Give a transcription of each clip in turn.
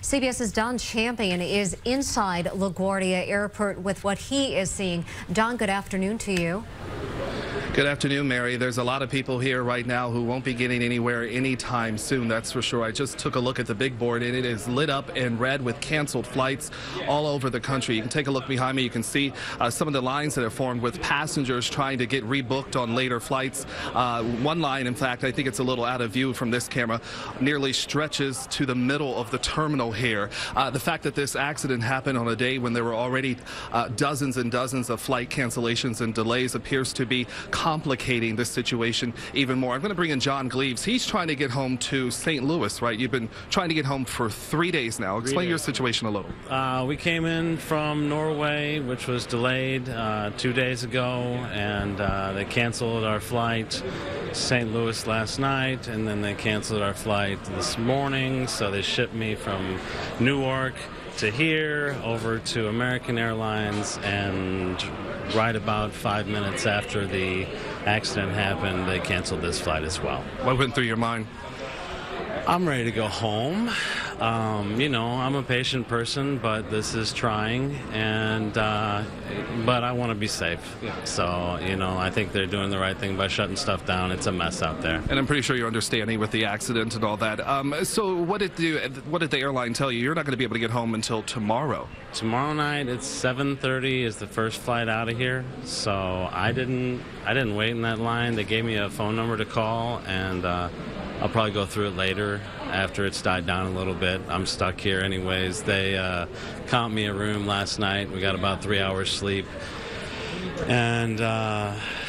CBS's Don Champion is inside LaGuardia Airport with what he is seeing. Don, good afternoon to you. Good afternoon, Mary. There's a lot of people here right now who won't be getting anywhere anytime soon, that's for sure. I just took a look at the big board, and it is lit up in red with canceled flights all over the country. You can take a look behind me. You can see some of the lines that are formed with passengers trying to get rebooked on later flights. One line, in fact, I think it's a little out of view from this camera, nearly stretches to the middle of the terminal here. The fact that this accident happened on a day when there were already dozens and dozens of flight cancellations and delays appears to be complicating this situation even more. I'm going to bring in John Gleaves. He's trying to get home to St. Louis, right? You've been trying to get home for 3 days now. Explain your situation a little. We came in from Norway, which was delayed 2 days ago, and they canceled our flight to St. Louis last night, and then they canceled our flight this morning, so they shipped me from Newark to here over to American Airlines, and right about 5 minutes after the accident happened, they canceled this flight as well. What went through your mind? I'm ready to go home. You know, I'm a patient person, but this is trying, and but I want to be safe. Yeah. So, you know, I think they're doing the right thing by shutting stuff down. It's a mess out there. And I'm pretty sure you're understanding with the accident and all that. So what did the airline tell you? You're not going to be able to get home until tomorrow. Tomorrow night, it's 7:30 is the first flight out of here. So I didn't wait in that line. They gave me a phone number to call, and I'll probably go through it later after it's died down a little bit. I'm stuck here anyways. They comped me a room last night. We got about 3 hours sleep. And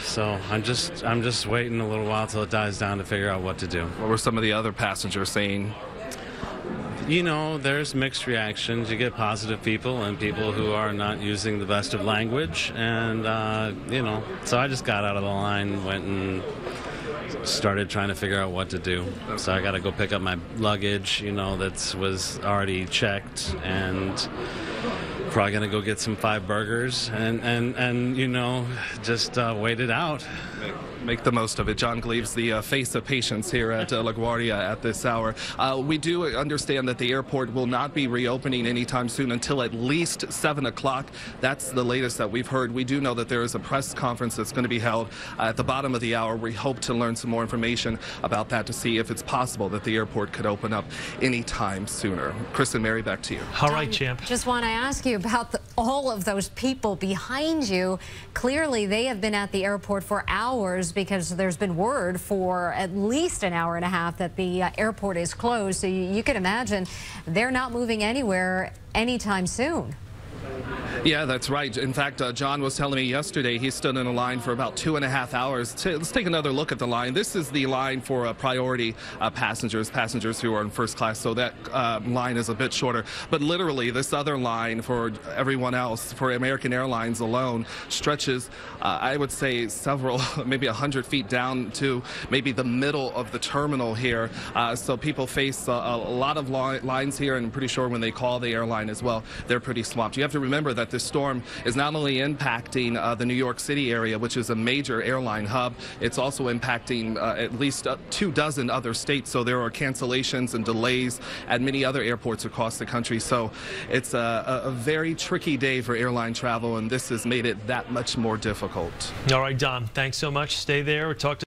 so I'm just waiting a little while till it dies down to figure out what to do. What were some of the other passengers saying? You know, there's mixed reactions. You get positive people and people who are not using the best of language. And, you know, so I just got out of the line, went and started trying to figure out what to do. So I got to go pick up my luggage, you know, that was already checked, and probably going to go get some 5 burgers and you know, just wait it out. Make the most of it. John Gleaves, the face of patience here at LaGuardia at this hour. We do understand that the airport will not be reopening anytime soon until at least 7 o'clock. That's the latest that we've heard. We do know that there is a press conference that's going to be held at the bottom of the hour. We hope to learn some more information about that to see if it's possible that the airport could open up anytime sooner. Chris and Mary, back to you. All right, champ. Just want to ask you about all of those people behind you. Clearly, they have been at the airport for hours, because there's been word for at least an hour and a half that the airport is closed. So you can imagine they're not moving anywhere anytime soon. Yeah, that's right. In fact, John was telling me yesterday he stood in a line for about 2.5 hours. Let's take another look at the line. This is the line for priority passengers who are in first class, so that line is a bit shorter. But literally, this other line for everyone else, for American Airlines alone, stretches, I would say, several, maybe 100 feet down to maybe the middle of the terminal here. So people face a lot of lines here, and I'm pretty sure when they call the airline as well, they're pretty swamped. You have to remember that this storm is not only impacting the New York City area, which is a major airline hub, it's also impacting at least 24 other states. So there are cancellations and delays at many other airports across the country. So it's a very tricky day for airline travel, and this has made it that much more difficult. All right, Don, thanks so much. Stay there. Talk to